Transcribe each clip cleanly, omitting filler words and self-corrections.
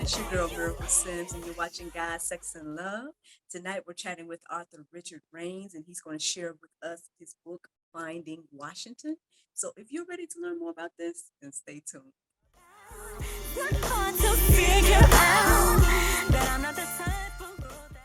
It's your girl, Miracle Sims, and you're watching God, Sex, and Love. Tonight, we're chatting with author Richard Rains, and he's going to share with us his book, Finding Washington. So, if you're ready to learn more about this, then stay tuned. Hard to figure out that I'm not the type of girl that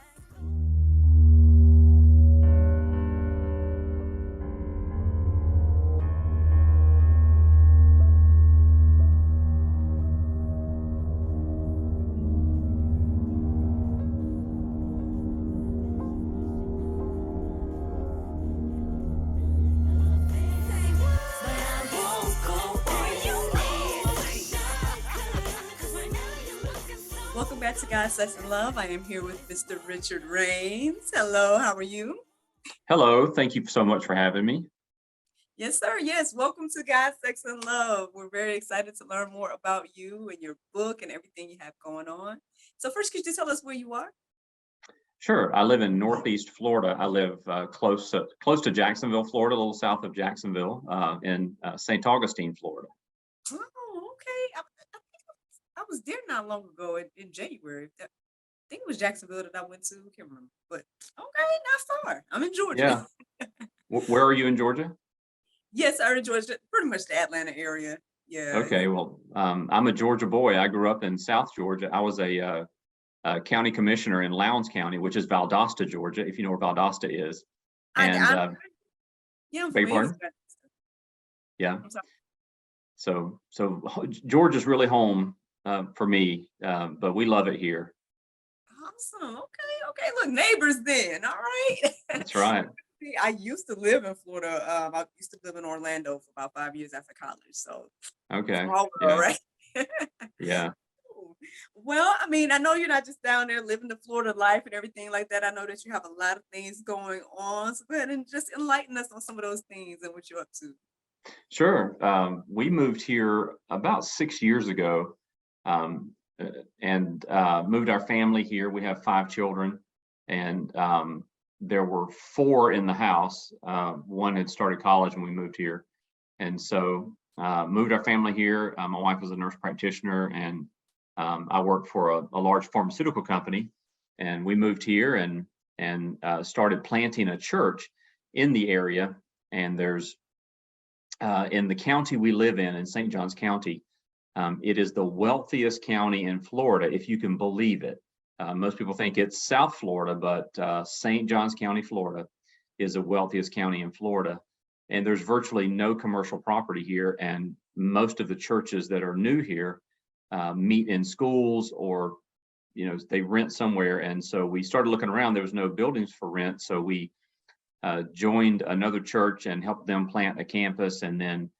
but I won't go where you need. Welcome back to God, Sex, and Love. I am here with Mr. Richard Rains. Hello, how are you? Hello, thank you so much for having me. Yes, sir. Yes, welcome to God, Sex, and Love. We're very excited to learn more about you and your book and everything you have going on. So, first, could you tell us where you are? Sure, I live in Northeast Florida. I live close to Jacksonville, Florida, a little south of Jacksonville, in St. Augustine, Florida. Oh, okay. I think I was there not long ago in January. I think it was Jacksonville that I went to. Can't remember, but okay, not far. I'm in Georgia. Yeah. Where are you in Georgia? Yes, I'm in Georgia, pretty much the Atlanta area. Yeah. Okay, well, I'm a Georgia boy. I grew up in South Georgia. I was a county commissioner in Lowndes County, which is Valdosta, Georgia, if you know where Valdosta is. I, And I, yeah, I'm beg your familiar with pardon? that. Yeah. I'm sorry. So Georgia's really home for me, but we love it here. Awesome. Okay. Look, neighbors then. All right. That's right. See, I used to live in Florida. I used to live in Orlando for about 5 years after college. So Okay. small world, Yeah. right? Yeah. Cool. Well, I mean, I know you're not just down there living the Florida life and everything like that. I know that you have a lot of things going on. So go ahead and just enlighten us on some of those things and what you're up to. Sure. We moved here about 6 years ago, and moved our family here. We have 5 children, and there were 4 in the house. One had started college when we moved here, and so moved our family here. My wife was a nurse practitioner, and I worked for a large pharmaceutical company, and we moved here and started planting a church in the area. And there's in the county we live in St. Johns County, it is the wealthiest county in Florida, if you can believe it. Most people think it's South Florida, but St. Johns County, Florida, is the wealthiest county in Florida. And there's virtually no commercial property here. And most of the churches that are new here meet in schools, or they rent somewhere. And so we started looking around. There was no buildings for rent, so we joined another church and helped them plant a campus. And then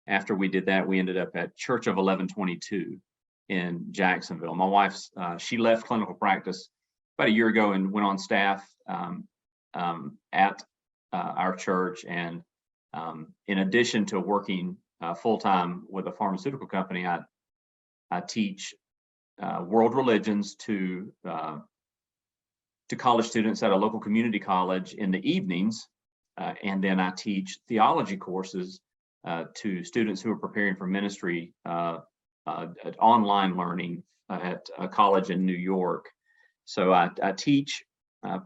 after we did that, we ended up at Church of 1122 in Jacksonville. My wife's she left clinical practice about a year ago and went on staff at our church. And in addition to working full-time with a pharmaceutical company, I teach world religions to college students at a local community college in the evenings. And then I teach theology courses to students who are preparing for ministry, at online learning at a college in New York. So I teach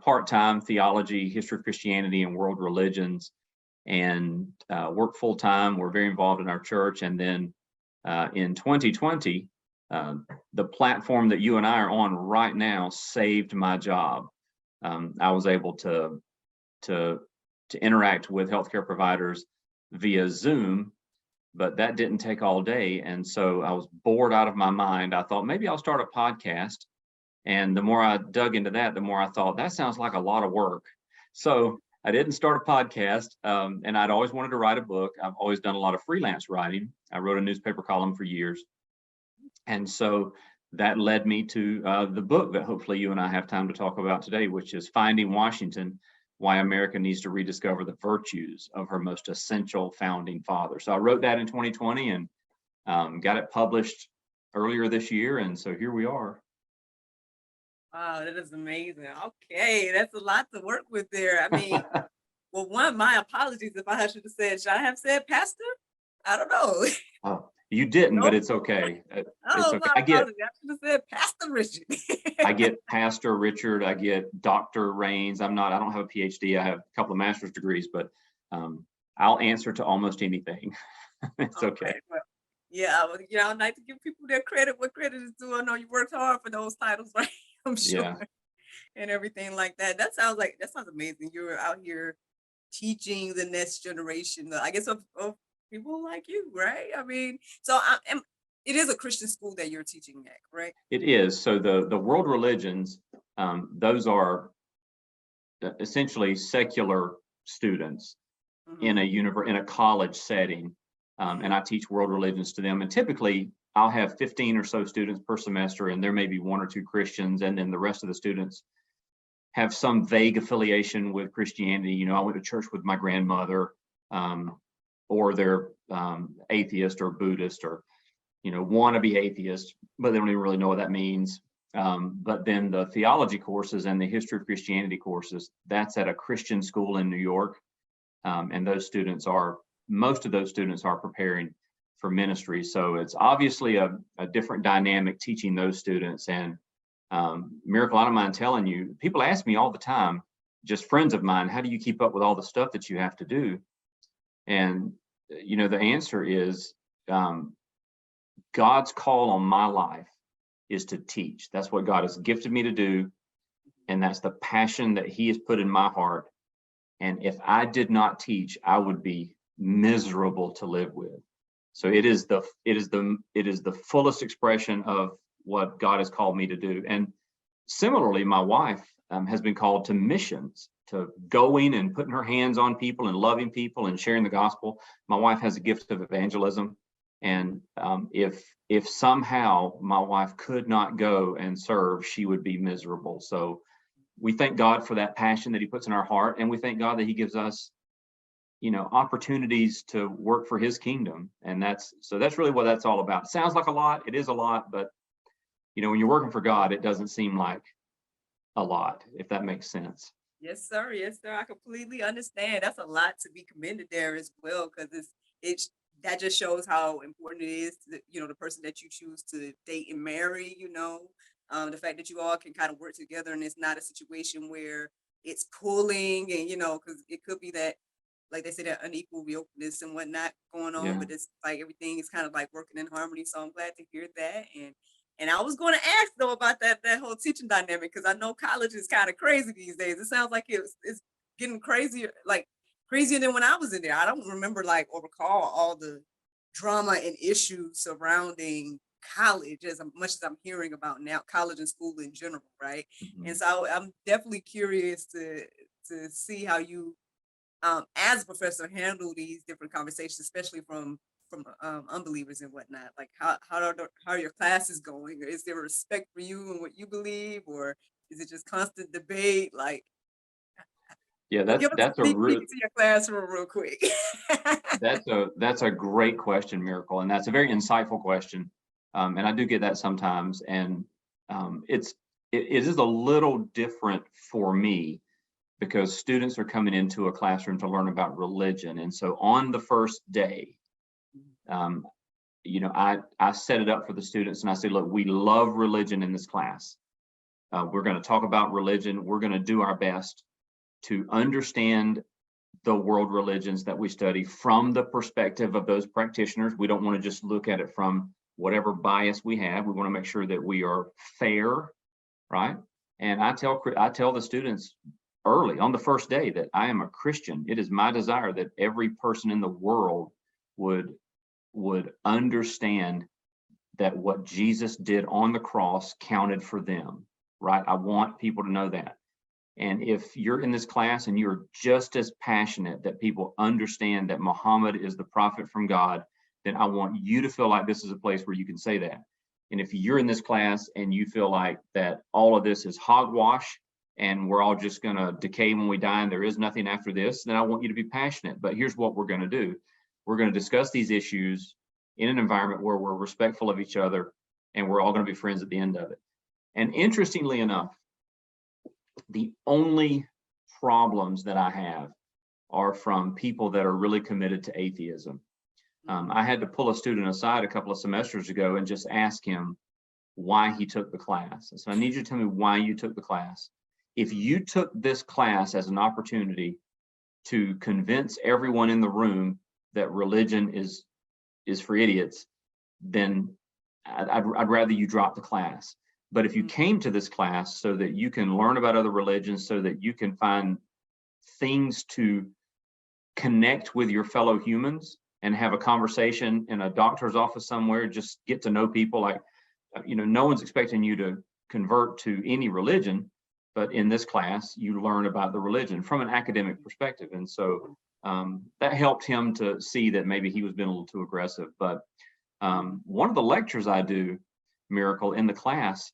part-time theology, history of Christianity, and world religions, and work full-time. We're very involved in our church. And then in 2020, the platform that you and I are on right now saved my job. I was able to interact with healthcare providers via Zoom, but that didn't take all day. And so I was bored out of my mind. I thought maybe I'll start a podcast. And the more I dug into that, the more I thought that sounds like a lot of work. So I didn't start a podcast, and I'd always wanted to write a book. I've always done a lot of freelance writing. I wrote a newspaper column for years. And so that led me to the book that hopefully you and I have time to talk about today, which is Finding Washington: Why America Needs to Rediscover the Virtues of Her Most Essential Founding Father. So I wrote that in 2020 and got it published earlier this year. And so here we are. Wow, that is amazing. Okay, that's a lot to work with there. I mean, well, my apologies if I should have said, should I have said pastor? I don't know. Oh, You didn't, but Nope. it's okay. It's Oh, okay. my apologies. I should have said Pastor Richard. I get Pastor Richard, I get Dr. Rains. I don't have a PhD. I have a couple of master's degrees, but I'll answer to almost anything. It's All okay. right. Well, yeah, I like to give people their credit what credit is due. I know you worked hard for those titles, right? I'm sure, Yeah, and everything like that. That sounds amazing. You're out here teaching the next generation, I guess, of people like you, right? I mean, it is a Christian school that you're teaching at, right? it is. So the world religions, those are essentially secular students in Mm-hmm. a college setting, and I teach world religions to them. And typically, I'll have 15 or so students per semester, and there may be one or two Christians, and then the rest of the students have some vague affiliation with Christianity. I went to church with my grandmother, or they're atheist or Buddhist or want to be atheist, but they don't even really know what that means. But then the theology courses and the history of Christianity courses, that's at a Christian school in New York. And most of those students are preparing for ministry. So it's obviously a different dynamic teaching those students. And Miracle, I don't mind telling you, people ask me all the time, just friends of mine, how do you keep up with all the stuff that you have to do? And, the answer is God's call on my life is to teach. That's what God has gifted me to do. And that's the passion that he has put in my heart. And if I did not teach, I would be miserable to live with. So it is the fullest expression of what God has called me to do. And similarly, my wife has been called to missions, to going and putting her hands on people and loving people and sharing the gospel. My wife has a gift of evangelism. And if somehow my wife could not go and serve, she would be miserable. So we thank God for that passion that he puts in our heart. And we thank God that he gives us, opportunities to work for his kingdom. And that's really what that's all about. It sounds like a lot. It is a lot, but when you're working for God, it doesn't seem like a lot, if that makes sense. Yes, sir. Yes, sir. I completely understand. That's a lot to be commended there as well, because it's that just shows how important it is to the person that you choose to date and marry. The fact that you all can kind of work together, and it's not a situation where it's pulling, and because it could be that, like they say, that unequal yokedness and whatnot going on, Yeah. but it's like everything is kind of like working in harmony. So I'm glad to hear that. And I was going to ask though about that whole teaching dynamic, because I know college is kind of crazy these days. It sounds like it's getting crazier, like crazier than when I was in there. I don't remember or recall all the drama and issues surrounding college as much as I'm hearing about now, college and school in general, right? Mhm. And so I'm definitely curious to see how you, as a professor, handle these different conversations, especially from unbelievers and whatnot. Like how are your classes going? Is there respect for you and what you believe, or is it just constant debate? Like, Yeah, give us a sneak peek into your classroom real quick. that's a great question, Miracle, and that's a very insightful question. And I do get that sometimes, and it is a little different for me because students are coming into a classroom to learn about religion, and so on the first day, um, I set it up for the students, and I say, look, we love religion in this class. We're going to talk about religion. We're going to do our best to understand the world religions that we study from the perspective of those practitioners. We don't want to just look at it from whatever bias we have. We want to make sure that we are fair, right? And I tell the students early on the first day that I am a Christian. It is my desire that every person in the world would understand that what Jesus did on the cross counted for them, right? I want people to know that. And if you're in this class and you're just as passionate that people understand that Muhammad is the prophet from God, then I want you to feel like this is a place where you can say that. And if you're in this class and you feel like that all of this is hogwash and we're all just going to decay when we die and there is nothing after this, then I want you to be passionate. But here's what we're going to do. We're going to discuss these issues in an environment where we're respectful of each other and we're all going to be friends at the end of it. And interestingly enough, the only problems that I have are from people that are really committed to atheism. I had to pull a student aside a couple of semesters ago and just ask him why he took the class. So I need you to tell me why you took the class. If you took this class as an opportunity to convince everyone in the room that religion is for idiots, then I'd rather you drop the class. But if you came to this class so that you can learn about other religions, so that you can find things to connect with your fellow humans and have a conversation in a doctor's office somewhere, just get to know people, like, no one's expecting you to convert to any religion, but in this class, you learn about the religion from an academic perspective. And so that helped him to see that maybe he was being a little too aggressive. But one of the lectures I do, Miracle, in the class,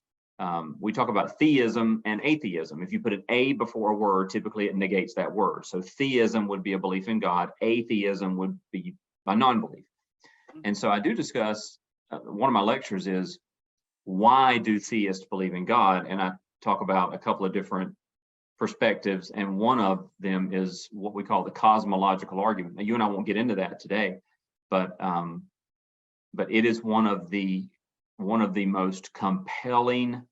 we talk about theism and atheism. If you put an A before a word, typically it negates that word. So theism would be a belief in God. Atheism would be a non-belief. And so I do discuss, one of my lectures is, why do theists believe in God? And I talk about a couple of different perspectives. And one of them is what we call the cosmological argument. Now, you and I won't get into that today, but it is one of the most compelling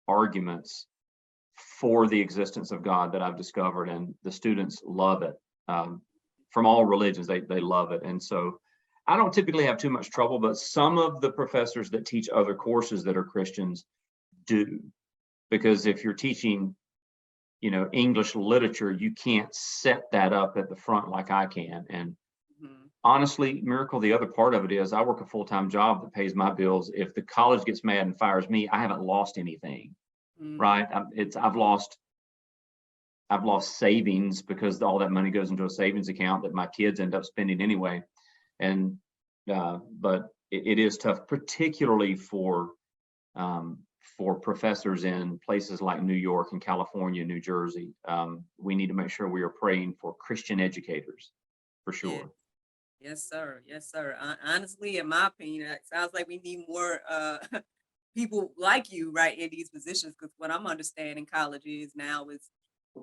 arguments for the existence of God that I've discovered, and the students love it. From all religions, they love it. And so I don't typically have too much trouble, but some of the professors that teach other courses that are Christians do, because if you're teaching, English literature, you can't set that up at the front like I can. And honestly, Miracle, the other part of it is I work a full-time job that pays my bills. If the college gets mad and fires me, I haven't lost anything, right? I've lost savings because all that money goes into a savings account that my kids end up spending anyway. And but it is tough, particularly for professors in places like New York and California, New Jersey. We need to make sure we are praying for Christian educators, for sure. Yeah. Yes, sir. Yes, sir. Honestly, in my opinion, it sounds like we need more people like you, right, in these positions. Because what I'm understanding college is now is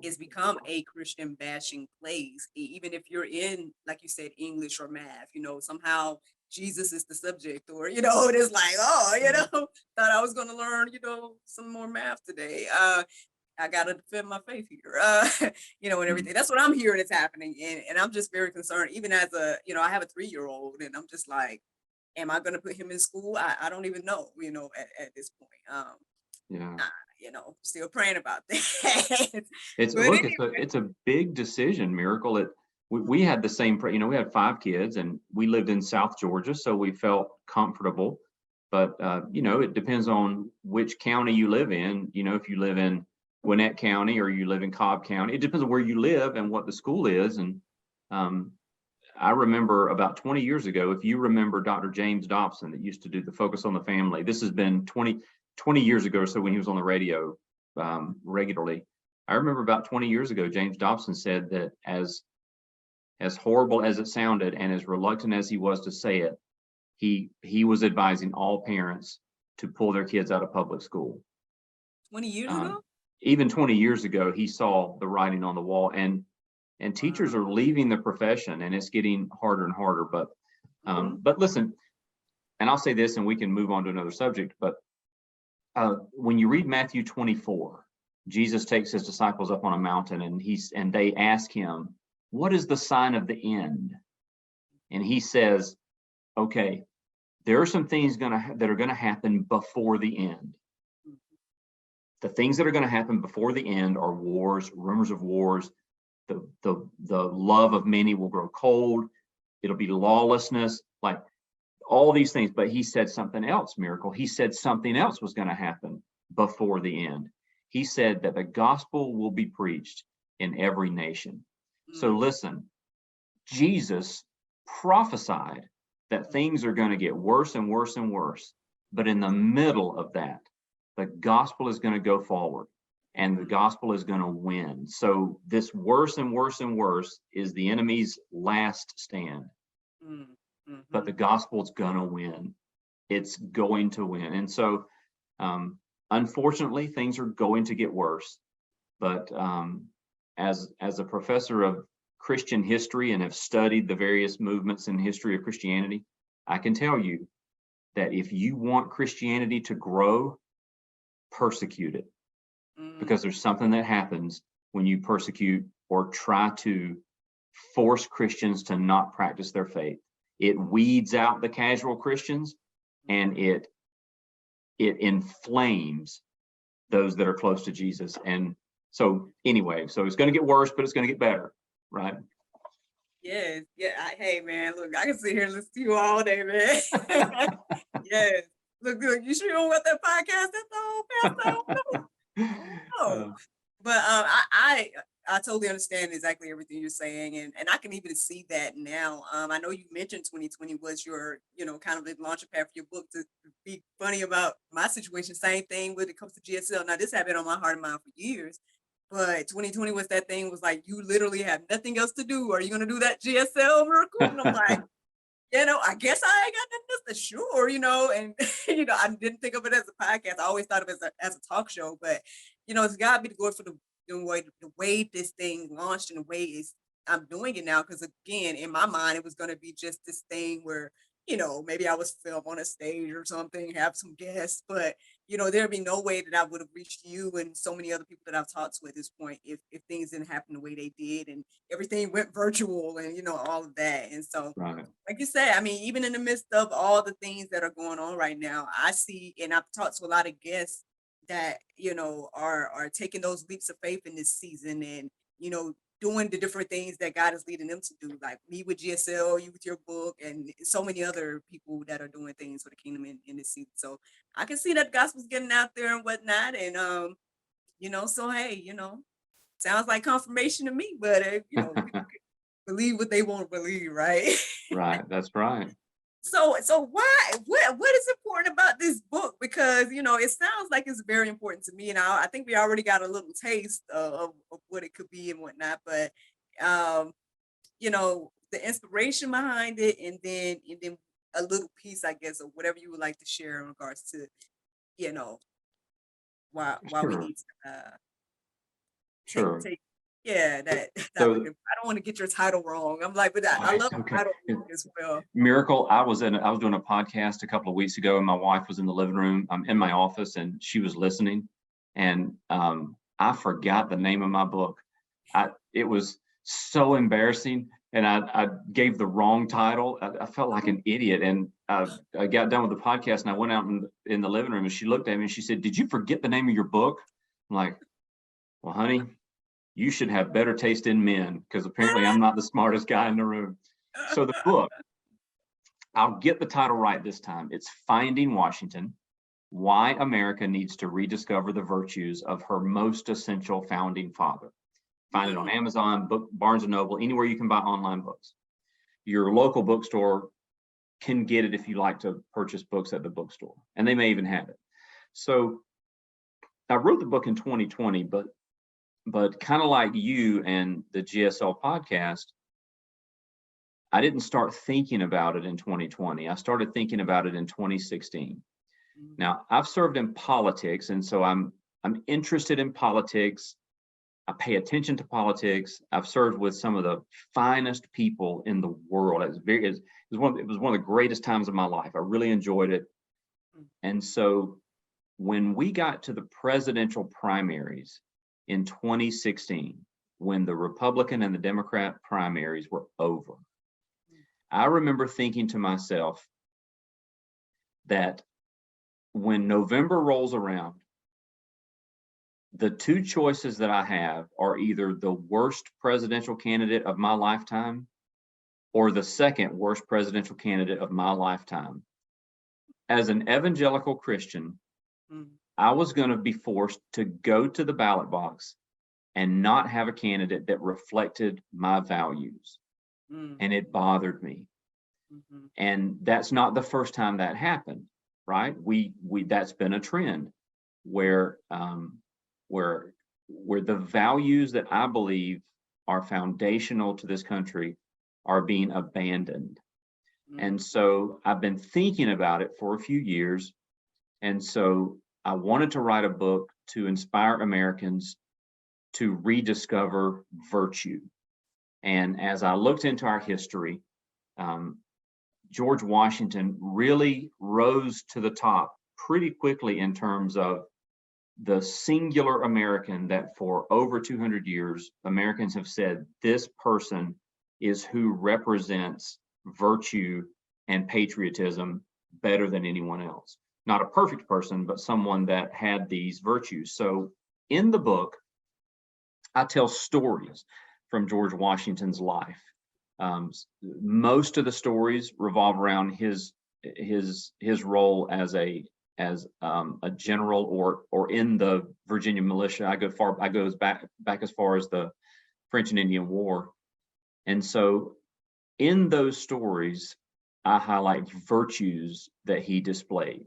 it's become a Christian bashing place. Even if you're in, like you said, English or math, somehow Jesus is the subject, or it is like, thought I was going to learn, some more math today. I gotta defend my faith here, and everything. That's what I'm hearing is happening, and I'm just very concerned. Even as I have a 3-year-old, and I'm just like, am I gonna put him in school? I don't even know, at this point. Yeah. Still praying about that. It's But look, anyway, it's a big decision, Miracle. We had the same, we had 5 kids, and we lived in South Georgia, so we felt comfortable. But it depends on which county you live in. If you live in Gwinnett County or you live in Cobb County, it depends on where you live and what the school is. And I remember about 20 years ago, if you remember Dr. James Dobson that used to do the Focus on the Family, this has been 20 years ago or so, when he was on the radio regularly. I remember about 20 years ago, James Dobson said that as horrible as it sounded and as reluctant as he was to say it, he was advising all parents to pull their kids out of public school. 20 years ago? Even 20 years ago, he saw the writing on the wall, and teachers are leaving the profession, and it's getting harder and harder. But listen, and I'll say this, and we can move on to another subject. But when you read Matthew 24, Jesus takes his disciples up on a mountain, and they ask him, "What is the sign of the end?" And he says, "Okay, there are some things that are going to happen before the end. The things that are going to happen before the end are wars, rumors of wars. The love of many will grow cold. It'll be lawlessness, like all these things." But he said something else, Miracle. He said something else was going to happen before the end. He said that the gospel will be preached in every nation. So listen, Jesus prophesied that things are going to get worse and worse and worse. But in the middle of that, the gospel is going to go forward, and the gospel is going to win. So this worse and worse and worse is the enemy's last stand. But the gospel's going to win. It's going to win. And so, unfortunately, things are going to get worse. But as a professor of Christian history and have studied the various movements in the history of Christianity, I can tell you that if you want Christianity to grow, persecute it, because there's something that happens when you persecute or try to force Christians to not practice their faith. It weeds out the casual Christians, and it inflames those that are close to Jesus. And so anyway, so it's going to get worse, but it's going to get better, right? Yes. Yeah. Hey, man, look, I can sit here and listen to you all day, man. Yes. Look, you sure you don't want that podcast? That's the whole pastor. No. Uh, But I totally understand exactly everything you're saying, and I can even see that now. I know you mentioned 2020 was your, kind of the launching pad for your book. To be funny about my situation, same thing when it comes to GSL. Now this had been on my heart and mind for years, but 2020 was that thing, was like, you literally have nothing else to do. Are you gonna do that GSL miracle? And I'm like, I guess I ain't got nothing else to, sure, and I didn't think of it as a podcast. I always thought of it as a talk show, but it's got to be the glory for the way this thing launched and the way I'm doing it now. Because again, in my mind, it was going to be just this thing where maybe I was filmed on a stage or something, have some guests, but there'd be no way that I would have reached you and so many other people that I've talked to at this point if things didn't happen the way they did and everything went virtual and all of that. And so, right. like you said, I mean, even in the midst of all the things that are going on right now, I see, and I've talked to a lot of guests that are taking those leaps of faith in this season, and doing the different things that God is leading them to do, like me with GSL, you with your book, and so many other people that are doing things for the kingdom in this season. So I can see that gospel's getting out there and whatnot, and so hey, sounds like confirmation to me, but people can believe what they want to believe, right? Right, that's right. So why, what is important about this book? Because it sounds like it's very important to me, and I think we already got a little taste of what it could be and whatnot. But um, the inspiration behind it, and then a little piece, I guess, of whatever you would like to share in regards to you know why we Sure, need to take sure. take yeah, that topic. So, I don't want to get your title wrong. I'm like, but I oh, love it's the okay. title as well. Miracle. I was doing a podcast a couple of weeks ago, and my wife was in the living room. I'm in my office, and she was listening, and I forgot the name of my book. It was so embarrassing, and I gave the wrong title. I felt like an idiot, and I got done with the podcast, and I went out in the living room, and she looked at me and she said, "Did you forget the name of your book?" I'm like, "Well, honey, you should have better taste in men, because apparently I'm not the smartest guy in the room." So the book, I'll get the title right this time. It's Finding Washington: Why America Needs to Rediscover the Virtues of Her Most Essential Founding Father. Find it on Amazon, Barnes and Noble, anywhere you can buy online books. Your local bookstore can get it if you like to purchase books at the bookstore, and they may even have it. So I wrote the book in 2020, but kind of like you and the GSL podcast, I didn't start thinking about it in 2020. I started thinking about it in 2016. Now, I've served in politics, and so I'm interested in politics. I pay attention to politics. I've served with some of the finest people in the world. It was one of the greatest times of my life. I really enjoyed it. And so when we got to the presidential primaries in 2016, when the Republican and the Democrat primaries were over, I remember thinking to myself that when November rolls around, the two choices that I have are either the worst presidential candidate of my lifetime or the second worst presidential candidate of my lifetime. As an evangelical Christian, I was going to be forced to go to the ballot box and not have a candidate that reflected my values. And it bothered me. And that's not the first time that happened, right? That's been a trend where the values that I believe are foundational to this country are being abandoned. And so I've been thinking about it for a few years. And so I wanted to write a book to inspire Americans to rediscover virtue. And as I looked into our history, George Washington really rose to the top pretty quickly in terms of the singular American that for over 200 years, Americans have said this person is who represents virtue and patriotism better than anyone else. Not a perfect person, but someone that had these virtues. So in the book, I tell stories from George Washington's life. Most of the stories revolve around his role as a general or in the Virginia militia. I go back as far as the French and Indian War. And so in those stories, I highlight virtues that he displayed.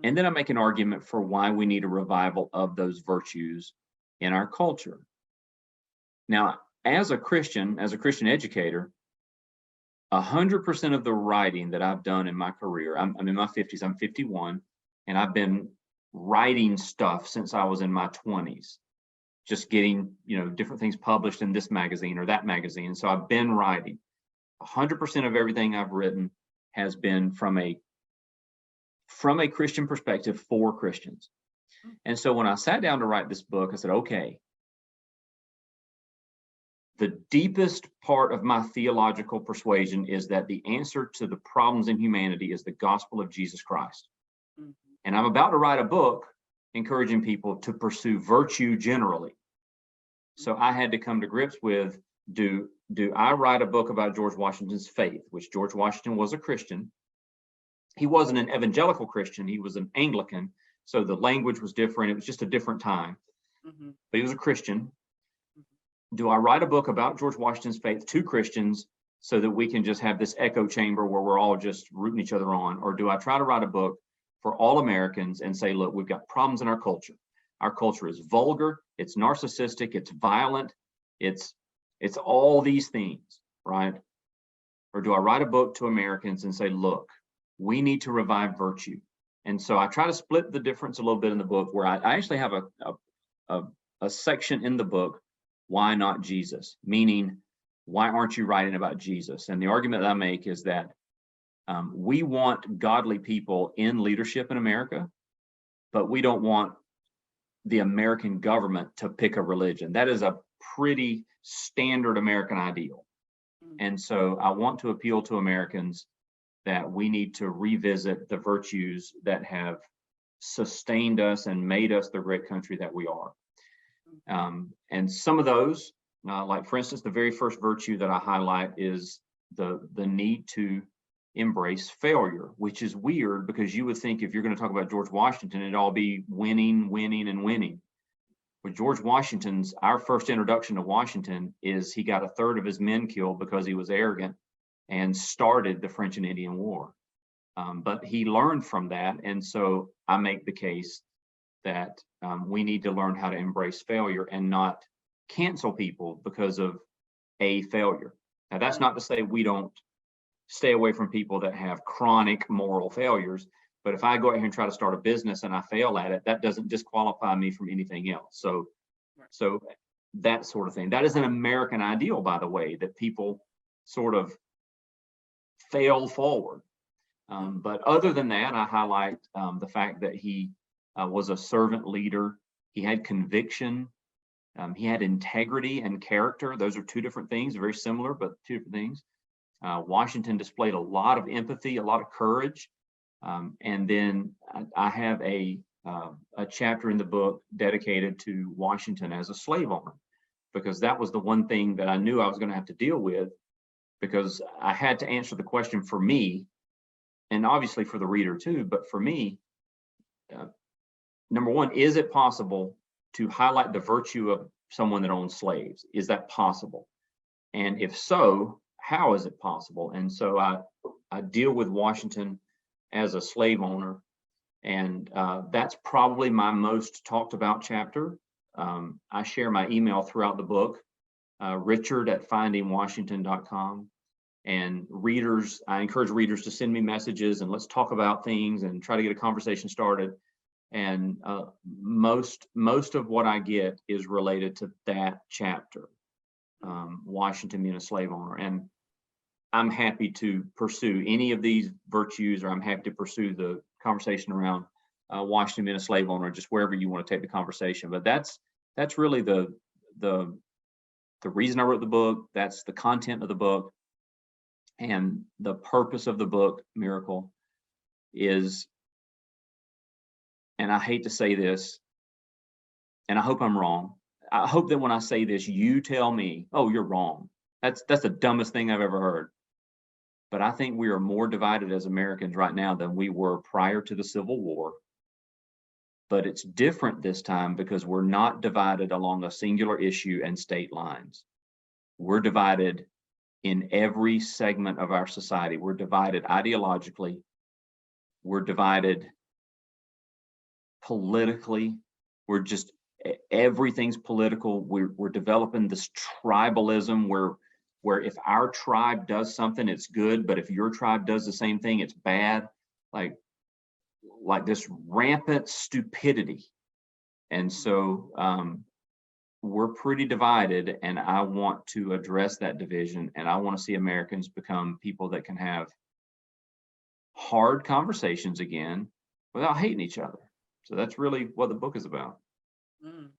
And then I make an argument for why we need a revival of those virtues in our culture. Now, as a Christian educator, 100% of the writing that I've done in my career, I'm in my 50s, I'm 51, and I've been writing stuff since I was in my 20s, just getting, different things published in this magazine or that magazine. So I've been writing. 100% of everything I've written has been from a Christian perspective for Christians. And so when I sat down to write this book, I said, okay, the deepest part of my theological persuasion is that the answer to the problems in humanity is the gospel of Jesus Christ. Mm-hmm. And I'm about to write a book encouraging people to pursue virtue generally. So I had to come to grips with, do I write a book about George Washington's faith, which George Washington was a Christian. He wasn't an evangelical Christian, he was an Anglican. So the language was different. It was just a different time. Mm-hmm. But he was a Christian. Do I write a book about George Washington's faith to Christians so that we can just have this echo chamber where we're all just rooting each other on? Or do I try to write a book for all Americans and say, look, we've got problems in our culture. Our culture is vulgar, it's narcissistic, it's violent, it's all these things, right? Or do I write a book to Americans and say, look, we need to revive virtue? And so I try to split the difference a little bit in the book, where I actually have a section in the book, why not Jesus? Meaning, why aren't you writing about Jesus? And the argument that I make is that we want godly people in leadership in America, but we don't want the American government to pick a religion. That is a pretty standard American ideal. And so I want to appeal to Americans that we need to revisit the virtues that have sustained us and made us the great country that we are. And some of those, like for instance, the very first virtue that I highlight is the need to embrace failure, which is weird because you would think if you're going to talk about George Washington, it'd all be winning, winning, and winning. With George Washington's, our first introduction to Washington is he got a third of his men killed because he was arrogant and started the French and Indian War. But he learned from that. And so I make the case that we need to learn how to embrace failure and not cancel people because of a failure. Now, that's not to say we don't stay away from people that have chronic moral failures. But if I go out here and try to start a business and I fail at it, that doesn't disqualify me from anything else. So that sort of thing. That is an American ideal, by the way, that people sort of fail forward. But other than that, I highlight the fact that he was a servant leader. He had conviction. He had integrity and character. Those are two different things, very similar, but two different things. Washington displayed a lot of empathy, a lot of courage. And then I have a chapter in the book dedicated to Washington as a slave owner, because that was the one thing that I knew I was going to have to deal with, because I had to answer the question for me, and obviously for the reader too, but for me, number one, is it possible to highlight the virtue of someone that owns slaves? Is that possible? And if so, how is it possible? And so I deal with Washington as a slave owner, and that's probably my most talked about chapter. I share my email throughout the book, richard@findingwashington.com. And readers, I encourage readers to send me messages and let's talk about things and try to get a conversation started. And most of what I get is related to that chapter. Washington being a slave owner. And I'm happy to pursue any of these virtues, or I'm happy to pursue the conversation around Washington being a slave owner, just wherever you want to take the conversation. But that's really the reason I wrote the book. That's the content of the book, and the purpose of the book, Miracle, is, and I hate to say this, and I hope I'm wrong. I hope that when I say this, you tell me, "Oh, you're wrong. That's the dumbest thing I've ever heard." But I think we are more divided as Americans right now than we were prior to the Civil War. But it's different this time because we're not divided along a singular issue and state lines. We're divided in every segment of our society. We're divided ideologically. We're divided politically. We're just, everything's political. We're developing this tribalism where if our tribe does something, it's good, but if your tribe does the same thing, it's bad. Like this rampant stupidity. And so we're pretty divided, and I want to address that division, and I want to see Americans become people that can have hard conversations again without hating each other. So that's really what the book is about. Mm.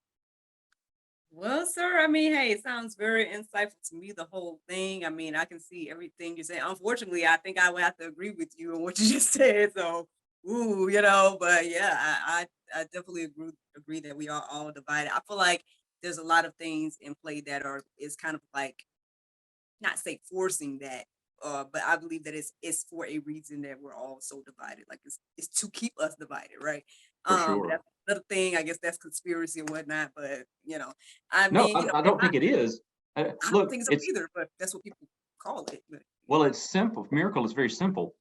Well, sir, I mean, hey, it sounds very insightful to me, the whole thing. I mean, I can see everything you're saying. Unfortunately, I think I would have to agree with you on what you just said. So, but yeah, I definitely agree that we are all divided. I feel like there's a lot of things in play that is kind of like, not say forcing that, but I believe that it's for a reason that we're all so divided. Like it's to keep us divided, right? For But sure. that's another thing. I guess that's conspiracy or whatnot. But I No, mean, I don't think it is. I don't Look, think so it's, either. But that's what people call it. But well, it's simple. Miracle is very simple.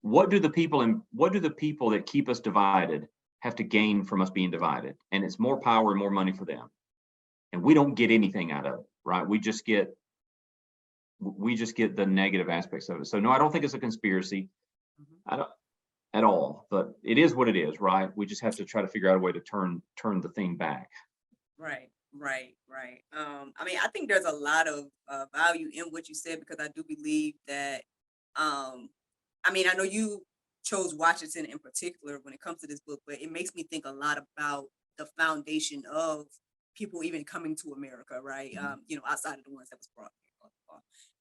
What do the people that keep us divided have to gain from us being divided? And it's more power and more money for them. And we don't get anything out of it, right? We just get the negative aspects of it. So no, I don't think it's a conspiracy. mhm. I don't at all, but it is what it is, right? We just have to try to figure out a way to turn the thing back. Right. I mean, I think there's a lot of value in what you said because I do believe that. I mean, I know you chose Washington in particular when it comes to this book, but it makes me think a lot about the foundation of people even coming to America, right? Mhm. Outside of the ones that was brought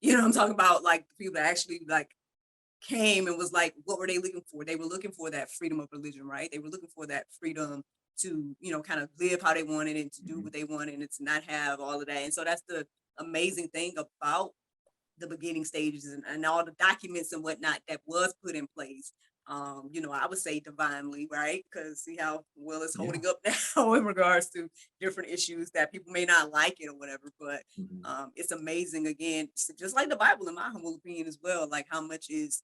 here. I'm talking about like the people that actually like came and was like, what were they looking for? They were looking for that freedom of religion, right? They were looking for that freedom to, kind of live how they wanted and to do Mhm. what they wanted and to not have all of that. And so that's the amazing thing about the beginning stages and all the documents and whatnot that was put in place. I would say divinely, right? Because see how well it's Yeah. holding up now in regards to different issues that people may not like it or whatever. But Mhm. it's amazing again, just like the Bible, in my humble opinion as well, like how much is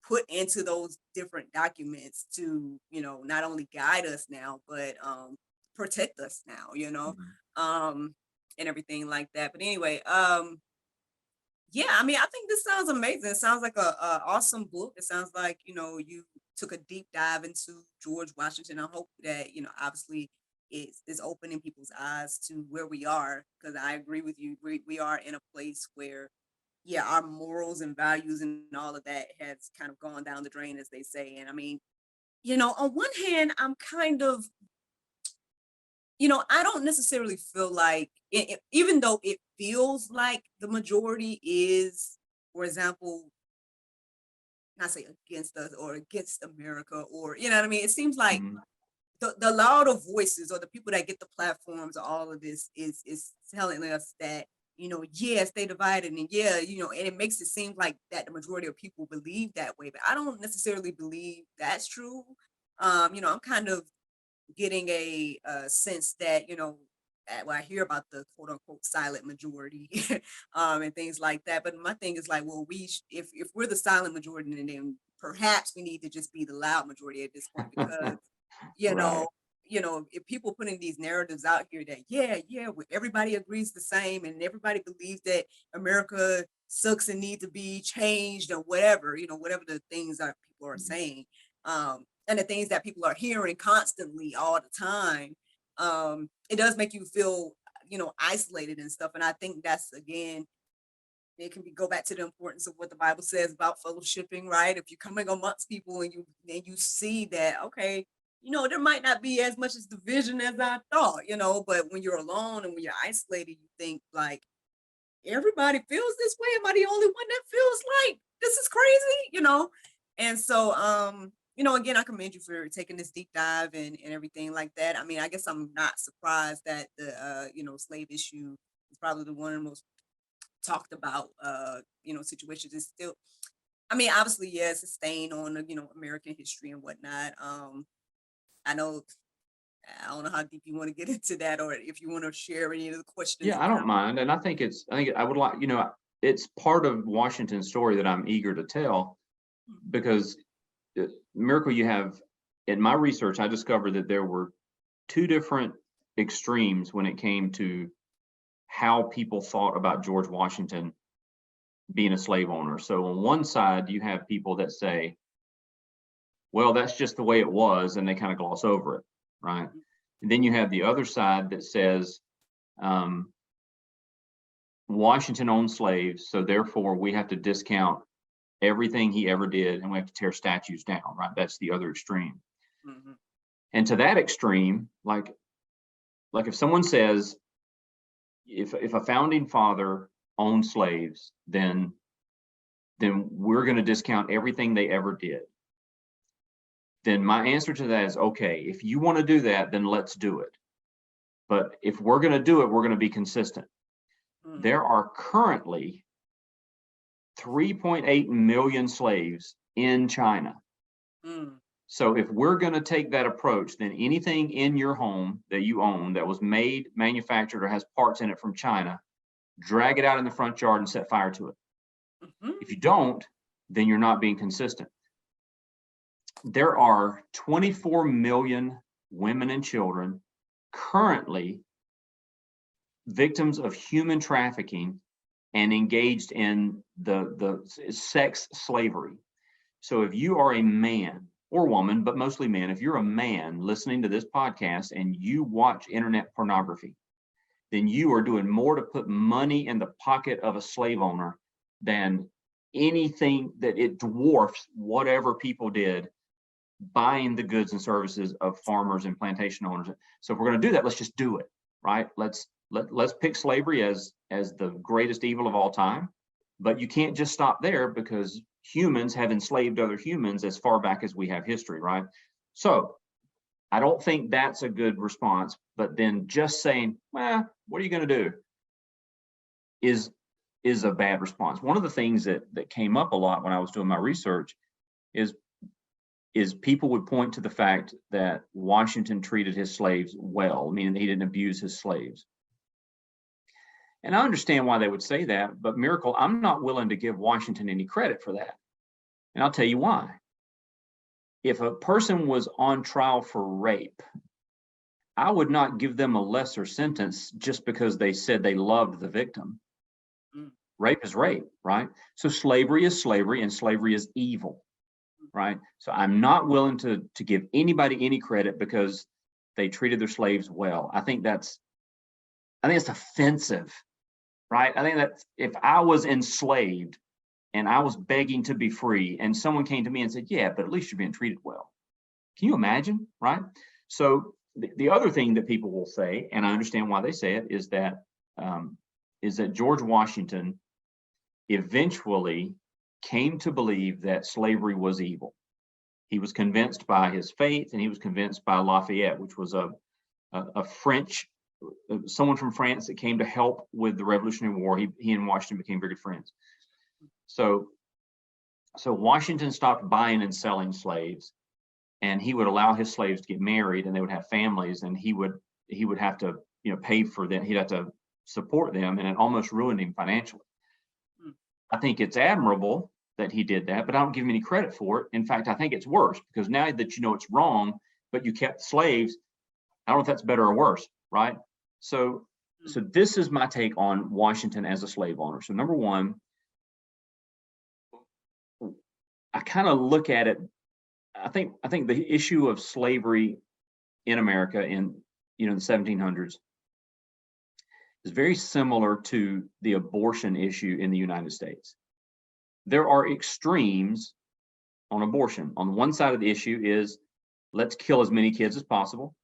put into those different documents to, not only guide us now, but protect us now, Mhm. and everything like that. But anyway, yeah, I mean, I think this sounds amazing. It sounds like a awesome book. It sounds like, you took a deep dive into George Washington. I hope that, obviously it's opening people's eyes to where we are, because I agree with you. We are in a place where, yeah, our morals and values and all of that has kind of gone down the drain, as they say. And I mean, on one hand, I'm kind of, I don't necessarily feel like, even though it feels like the majority is, for example, not say against us or against America, or you know what I mean. It seems like Mhm. the louder voices or the people that get the platforms, all of this is telling us that, yes, they divided, and yeah, and it makes it seem like that the majority of people believe that way, but I don't necessarily believe that's true. I'm kind of getting a sense that, when I hear about the quote unquote silent majority, and things like that. But my thing is like, well, if we're the silent majority, then perhaps we need to just be the loud majority at this point, because you Right. know, if people putting these narratives out here that everybody agrees the same and everybody believes that America sucks and need to be changed or whatever, whatever the things that people are Mhm. saying, and the things that people are hearing constantly all the time, it does make you feel, isolated and stuff. And I think that's, again, it can go back to the importance of what the Bible says about fellowshipping, right? If you're coming amongst people and you see that, okay, there might not be as much as division as I thought, but when you're alone and when you're isolated, you think like, everybody feels this way. Am I the only one that feels like this is crazy? And so, again, I commend you for taking this deep dive and everything like that. I mean, I guess I'm not surprised that the, slave issue is probably the one of the most talked about, situations. Is still, I mean, obviously, yes, it's a stain on, American history and whatnot. I know, I don't know how deep you want to get into that, or if you want to share any of the questions Yeah, and I don't comments. mind. And I think I would like, it's part of Washington's story that I'm eager to tell because Miracle, you have, in my research, I discovered that there were two different extremes when it came to how people thought about George Washington being a slave owner. So on one side, you have people that say, well, that's just the way it was, and they kind of gloss over it, right? And then you have the other side that says, Washington owned slaves, so therefore we have to discount everything he ever did, and we have to tear statues down, right? That's the other extreme. Mhm. And to that extreme, like if someone says, if a founding father owned slaves, then we're going to discount everything they ever did. Then my answer to that is, okay, if you want to do that, then let's do it. But if we're going to do it, we're going to be consistent. There are currently 3.8 million slaves in China. Mm. So if we're going to take that approach, then anything in your home that you own that was made, manufactured, or has parts in it from China, drag it out in the front yard and set fire to it. Mhm. If you don't, then you're not being consistent. There are 24 million women and children currently victims of human trafficking and engaged in the sex slavery. So if you are a man or woman, but mostly men, if you're a man listening to this podcast and you watch internet pornography, then you are doing more to put money in the pocket of a slave owner than anything, that it dwarfs whatever people did buying the goods and services of farmers and plantation owners. So if we're going to do that, let's just do it, right? Let's pick slavery as the greatest evil of all time. But you can't just stop there, because humans have enslaved other humans as far back as we have history, right? So I don't think that's a good response. But then just saying, well, what are you going to do, is a bad response. One of the things that came up a lot when I was doing my research is people would point to the fact that Washington treated his slaves well, meaning he didn't abuse his slaves. And I understand why they would say that, but Miracle, I'm not willing to give Washington any credit for that. And I'll tell you why. If a person was on trial for rape, I would not give them a lesser sentence just because they said they loved the victim. Mm. Rape is rape, right? So slavery is slavery, and slavery is evil, right? So I'm not willing to give anybody any credit because they treated their slaves well. I think that's offensive, right? I think that if I was enslaved and I was begging to be free, and someone came to me and said, yeah, but at least you're being treated well. Can you imagine, right? So the other thing that people will say, and I understand why they say it, is that George Washington eventually came to believe that slavery was evil. He was convinced by his faith, and he was convinced by Lafayette, which was a French, someone from France that came to help with the Revolutionary War. He and Washington became very good friends. So Washington stopped buying and selling slaves, and he would allow his slaves to get married, and they would have families, and he would have to pay for them. He'd have to support them, and it almost ruined him financially. I think it's admirable that he did that, but I don't give him any credit for it. In fact, I think it's worse, because now that it's wrong, but you kept slaves, I don't know if that's better or worse, right? So this is my take on Washington as a slave owner. So number one, I kind of look at it. I think the issue of slavery in America in the 1700s is very similar to the abortion issue in the United States. There are extremes on abortion. On one side of the issue is let's kill as many kids as possible.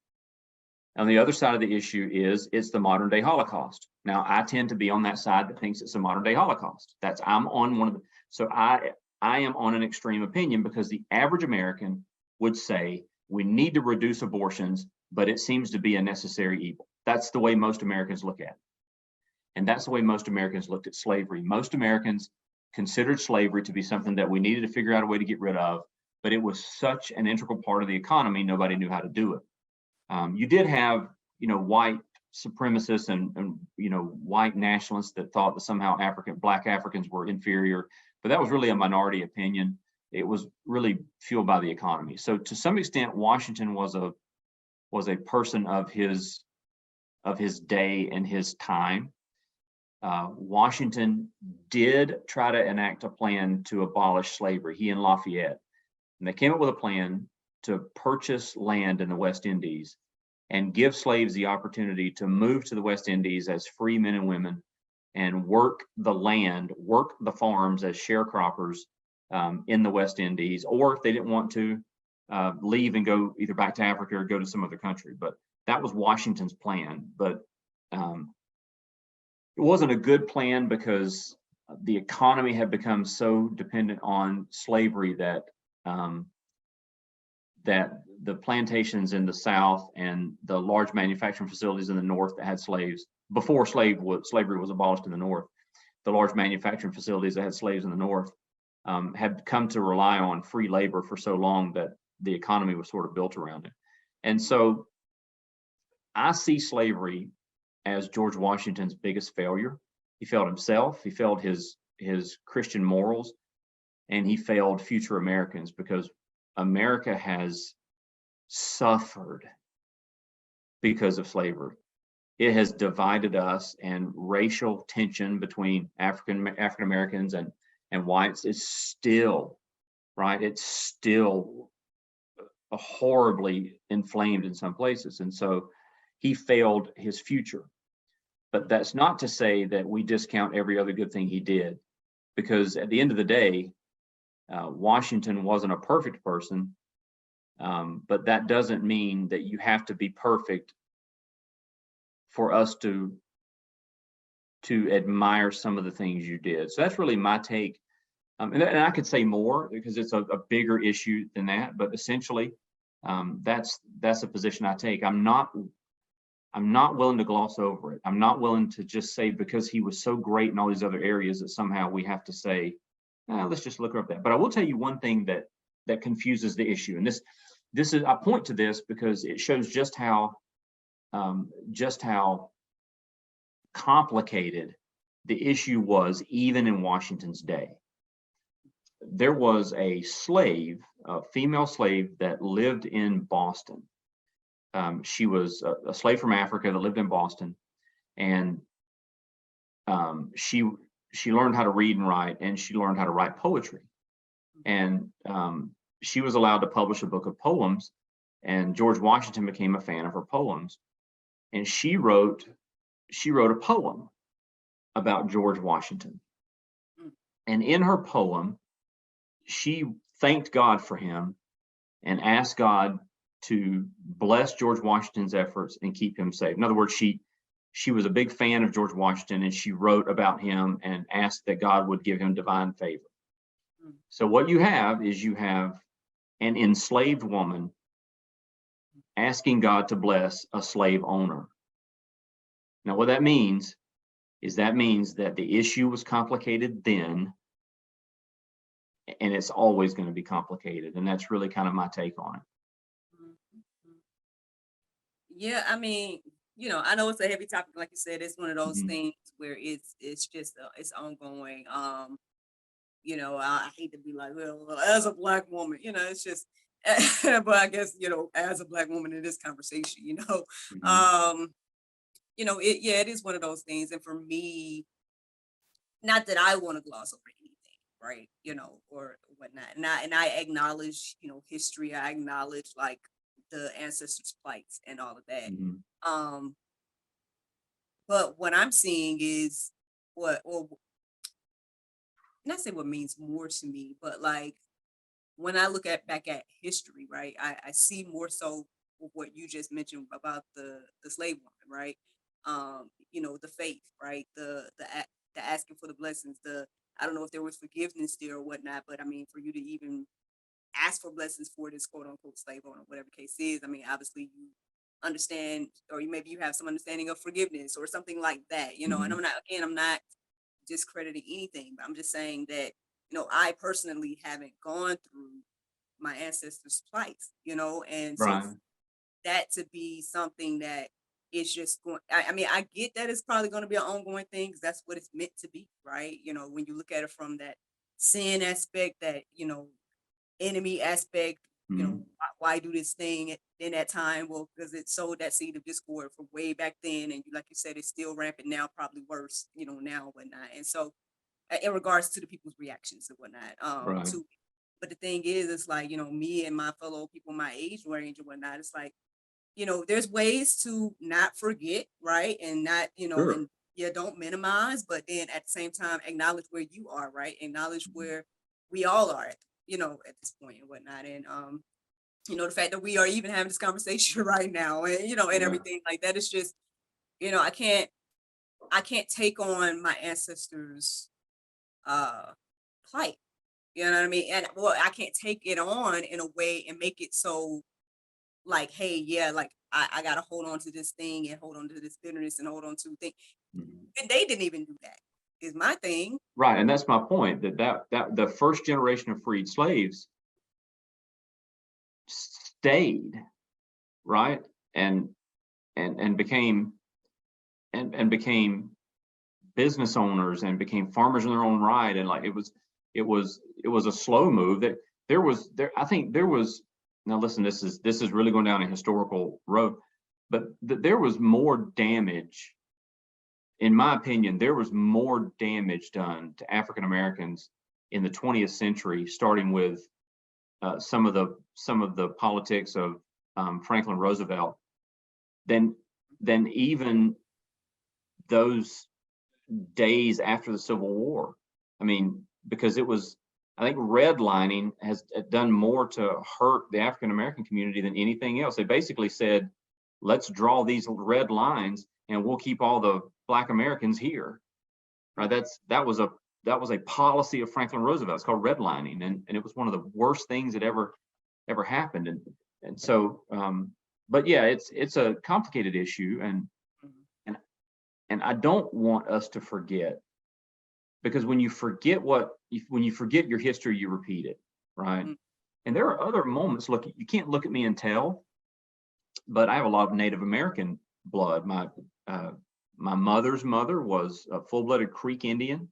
On the other side of the issue is it's the modern day Holocaust. Now, I tend to be on that side that thinks it's a modern day Holocaust. I'm on one of the, so I am on an extreme opinion because the average American would say we need to reduce abortions, but it seems to be a necessary evil. That's the way most Americans look at it. And that's the way most Americans looked at slavery. Most Americans considered slavery to be something that we needed to figure out a way to get rid of, but it was such an integral part of the economy, nobody knew how to do it. You did have, white supremacists and white nationalists that thought that somehow Black Africans were inferior, but that was really a minority opinion. It was really fueled by the economy. So to some extent, Washington was a person of his day and his time. Washington did try to enact a plan to abolish slavery, he and Lafayette. And they came up with a plan to purchase land in the West Indies and give slaves the opportunity to move to the West Indies as free men and women and work the land, work the farms as sharecroppers in the West Indies, or if they didn't want to, leave and go either back to Africa or go to some other country. But that was Washington's plan. But it wasn't a good plan because the economy had become so dependent on slavery that that the plantations in the South and the large manufacturing facilities in the North that had slaves before slavery was abolished in the North, the large manufacturing facilities that had slaves in the North had come to rely on free labor for so long that the economy was sort of built around it. And so I see slavery as George Washington's biggest failure. He failed himself, he failed his Christian morals, and he failed future Americans because America has suffered because of slavery. It has divided us, and racial tension between African Americans and whites is still, right? It's still horribly inflamed in some places. And so he failed his future. But that's not to say that we discount every other good thing he did, because at the end of the day, Washington wasn't a perfect person, but that doesn't mean that you have to be perfect for us to admire some of the things you did. So that's really my take. And I could say more because it's a bigger issue than that, but essentially that's a position I take. I'm not willing to gloss over it. I'm not willing to just say because he was so great in all these other areas that somehow we have to say, let's just look up that. But I will tell you one thing that confuses the issue. And this is, I point to this because it shows just how complicated the issue was even in Washington's day. There was a slave, a female slave that lived in Boston. She was a slave from Africa that lived in Boston, and she learned how to read and write, and she learned how to write poetry. And she was allowed to publish a book of poems, and George Washington became a fan of her poems. And she wrote a poem about George Washington. And in her poem, she thanked God for him and asked God to bless George Washington's efforts and keep him safe. In other words, she was a big fan of George Washington, and she wrote about him and asked that God would give him divine favor. So what you have is an enslaved woman asking God to bless a slave owner. Now, what that means is that the issue was complicated then, and it's always going to be complicated. And that's really kind of my take on it. Yeah, I mean, I know it's a heavy topic, like you said. It's one of those Mhm. things where it's just it's ongoing. I hate to be like, well, as a Black woman, it's just, but I guess as a Black woman in this conversation, Mhm. it is one of those things. And for me, not that I want to gloss over anything, right? Or whatnot. And I acknowledge, history. I acknowledge like the ancestors' plights and all of that. Mhm. Um, But what I'm seeing is what, or not say what means more to me, but like when I look at back at history, right, I see more so with what you just mentioned about the slave woman, right? The faith, right? The asking for the blessings, the I don't know if there was forgiveness there or whatnot, but I mean, for you to even ask for blessings for this quote unquote slave owner, whatever the case is, I mean, obviously you understand, or maybe you have some understanding of forgiveness or something like that. And Mhm. I'm not discrediting anything, but I'm just saying that, I personally haven't gone through my ancestors' plight, and so Right. that to be something that is just going, I mean, I get that it's probably going to be an ongoing thing because that's what it's meant to be, right? When you look at it from that sin aspect, that, enemy aspect, Mhm. why do this thing in that time? Well, because it sowed that seed of discord from way back then. And like you said, it's still rampant now, probably worse, now and whatnot. And so, in regards to the people's reactions and whatnot, Right. to but the thing is, it's like, me and my fellow people my age range and whatnot, it's like, there's ways to not forget, right? And not, Sure. and yeah, don't minimize, but then at the same time, acknowledge where you are, right? Acknowledge Mhm. where we all are at this point and whatnot. And, the fact that we are even having this conversation right now and, and Yeah. everything like that is just, I can't take on my ancestors' uh plight. You know what I mean? And well, I can't take it on in a way and make it so like, hey, yeah, like I gotta hold on to this thing and hold on to this bitterness and hold on to things. Mhm. And they didn't even do that. Is my thing. Right, and that's my point, that the first generation of freed slaves stayed, right? And and became became business owners and became farmers in their own right. And like it was a slow move that there I think there was now listen, this is really going down a historical road, but there was more damage, in my opinion, there was more damage done to African Americans in the 20th century, starting with some of the politics of Franklin Roosevelt, than even those days after the Civil War. I mean, because I think redlining has done more to hurt the African American community than anything else. They basically said, let's draw these red lines and we'll keep all the Black Americans here. Right? That was a policy of Franklin Roosevelt. It's called redlining, and it was one of the worst things that ever happened. And so, but yeah, it's a complicated issue, Mhm. and and I don't want us to forget, because when you forget your history, you repeat it, right? Mhm. And there are other moments. Look, you can't look at me and tell, but I have a lot of Native American blood. Uh, my mother's mother was a full-blooded Creek Indian,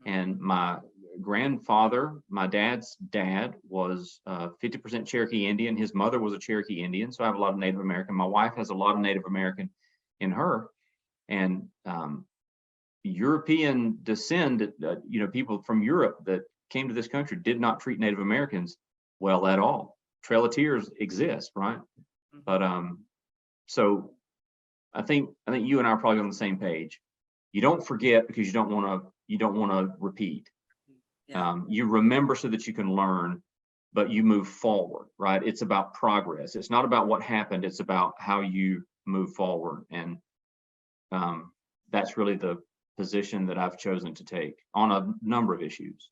and my grandfather, my dad's dad, was 50% Cherokee Indian. His mother was a Cherokee Indian, so I have a lot of Native American. My wife has a lot of Native American in her, and European descent, people from Europe that came to this country did not treat Native Americans well at all. Trail of Tears exists, right? Mhm. But so I think you and I are probably on the same page. You don't forget because you don't want to repeat. Yeah. You remember so that you can learn, but you move forward, right? It's about progress. It's not about what happened. It's about how you move forward, and um, that's really the position that I've chosen to take on a number of issues.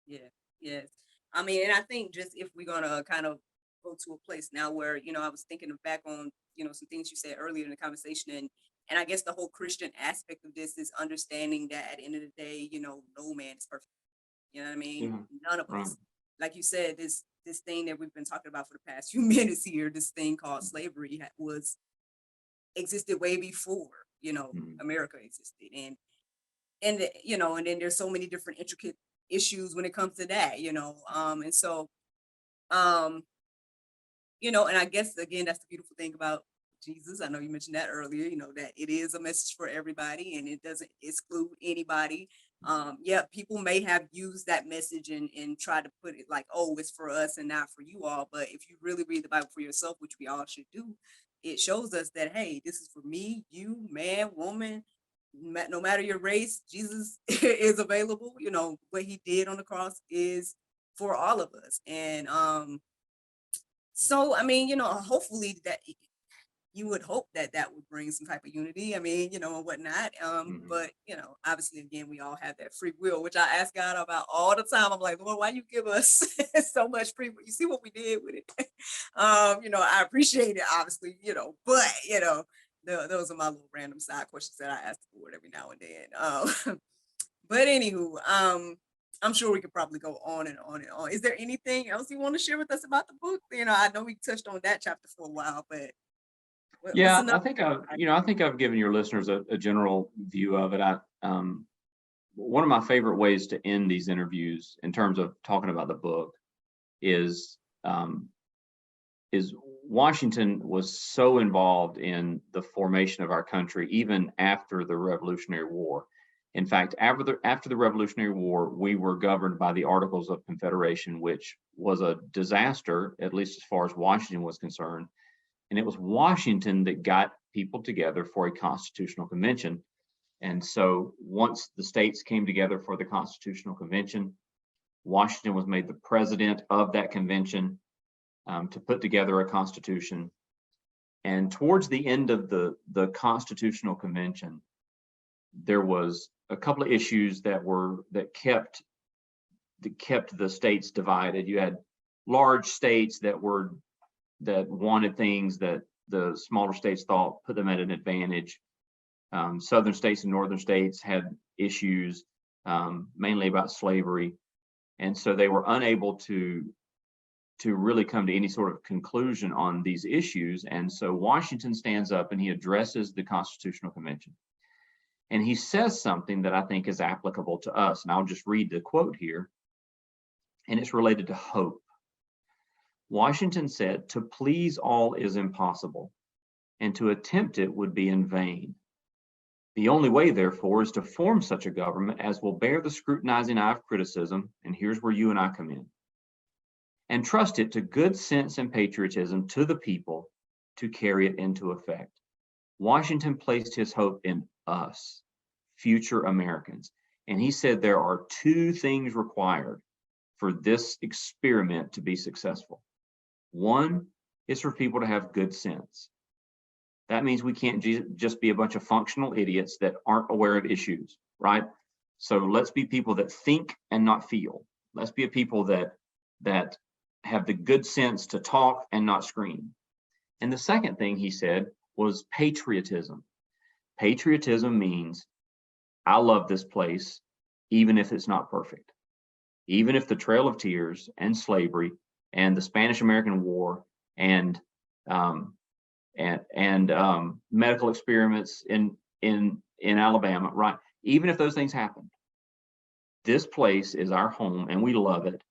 Yeah, yes. I mean, and I think just if we're gonna kind of go to a place now where, I was thinking of back on, some things you said earlier in the conversation, and I guess the whole Christian aspect of this is understanding that at the end of the day, no man is perfect. You know what I mean? Yeah, None of right. us. Like you said, this thing that we've been talking about for the past few minutes here, this thing called slavery was existed way before, Mhm. America existed. And then there's so many different intricate issues when it comes to that, and so um and I guess again that's the beautiful thing about Jesus. I know you mentioned that earlier, that it is a message for everybody and it doesn't exclude anybody. Yeah, people may have used that message and try to put it like, oh, it's for us and not for you all, but if you really read the Bible for yourself, which we all should do, it shows us that, hey, this is for me, you, man, woman, no matter your race, Jesus is available. You know, what he did on the cross is for all of us. And so, I mean, you know, hopefully that you would hope that that would bring some type of unity. I mean, you know, and whatnot. Mhm. But you know, obviously, again, we all have that free will, which I ask God about all the time. I'm like, Lord, why you give us so much free will? You see what we did with it. You know, I appreciate it, obviously, you know, but you know, those are my little random side questions that I ask the Lord every now and then. But anywho, I'm sure we could probably go on and on and on. Is there anything else you want to share with us about the book? You know, I know we touched on that chapter for a while, but what's Yeah, another? I think I've given your listeners a general view of it. One of my favorite ways to end these interviews in terms of talking about the book is um, is Washington was so involved in the formation of our country, even after the Revolutionary War. In fact, after the Revolutionary War, we were governed by the Articles of Confederation, which was a disaster, at least as far as Washington was concerned. And it was Washington that got people together for a constitutional convention. And so once the states came together for the Constitutional Convention, Washington was made the president of that convention to put together a constitution. And towards the end of the Constitutional Convention, there was a couple of issues that kept the states divided. You had large states that wanted things that the smaller states thought put them at an advantage. Southern states and northern states had issues, mainly about slavery, and so they were unable to really come to any sort of conclusion on these issues. And so Washington stands up and he addresses the Constitutional Convention. And he says something that I think is applicable to us. And I'll just read the quote here, and it's related to hope. Washington said, "To please all is impossible, and to attempt it would be in vain. The only way, therefore, is to form such a government as will bear the scrutinizing eye of criticism," and here's where you and I come in, "and trust it to good sense and patriotism to the people to carry it into effect." Washington placed his hope in us, future Americans. And he said there are two things required for this experiment to be successful. One is for people to have good sense. That means we can't just be a bunch of functional idiots that aren't aware of issues, right? So let's be people that think and not feel. Let's be a people that have the good sense to talk and not scream. And the second thing he said was patriotism. Patriotism means I love this place, even if it's not perfect. Even if the Trail of Tears and slavery and the Spanish-American War and medical experiments in Alabama, right? Even if those things happened, this place is our home and we love it,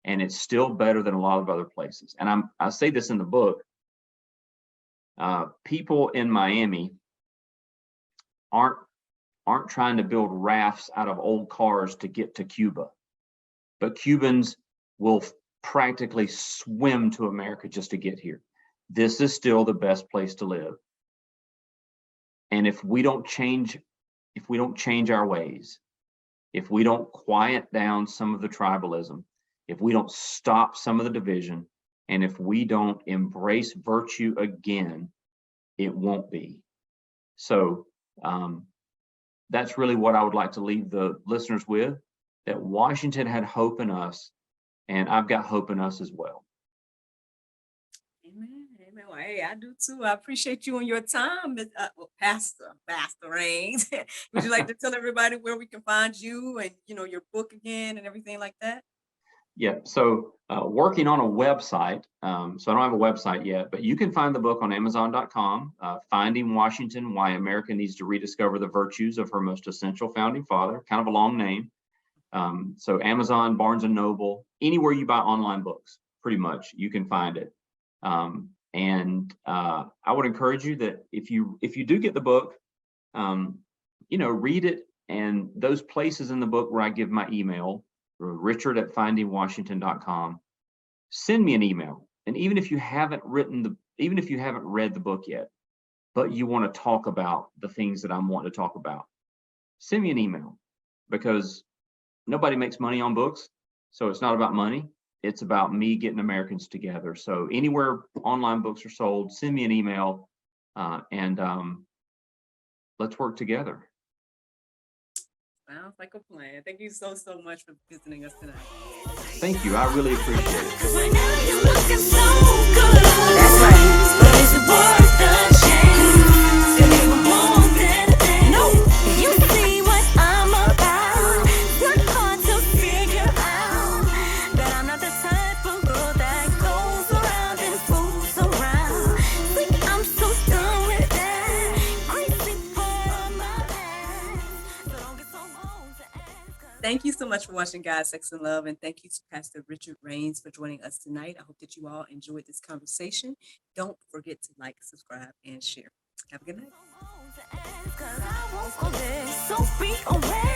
and it's still better than a lot of other places. And I say this in the book. People in Miami aren't trying to build rafts out of old cars to get to Cuba, but Cubans will practically swim to America just to get here. This is still the best place to live. And if we don't change our ways, if we don't quiet down some of the tribalism, if we don't stop some of the division, and if we don't embrace virtue again, it won't be. So that's really what I would like to leave the listeners with, that Washington had hope in us, and I've got hope in us as well. Amen. Amen. Well, hey, I do too. I appreciate you and your time, Pastor Rains. Would you like to tell everybody where we can find you and your book again and everything like that? Yeah, so working on a website. So I don't have a website yet, but you can find the book on Amazon.com, Finding Washington, Why America Needs to Rediscover the Virtues of Her Most Essential Founding Father, kind of a long name. So Amazon, Barnes and Noble, anywhere you buy online books, pretty much, you can find it. And I would encourage you that if you do get the book, read it, and those places in the book where I give my email, richard@findingwashington.com, send me an email. And even if you haven't read the book yet, but you want to talk about the things that I'm wanting to talk about, send me an email, because nobody makes money on books. So it's not about money. It's about me getting Americans together. So anywhere online books are sold, send me an email, and let's work together. Sounds like a plan. Thank you so much for visiting us tonight. Thank you. I really appreciate it. Cause right now you're looking so good. That's right. But is it worth the chance? Still even more than that. No, you see what I'm about. It's not hard to figure out that I'm not the type of girl that goes around and fools around. See, I'm so done with that crazy part of my past. So don't get so bold to ask. 'Cause Thank you so much for watching God, Sex, and Love. And thank you to Pastor Richard Rains for joining us tonight. I hope that you all enjoyed this conversation. Don't forget to like, subscribe, and share. Have a good night. Cause I won't go there, so be aware.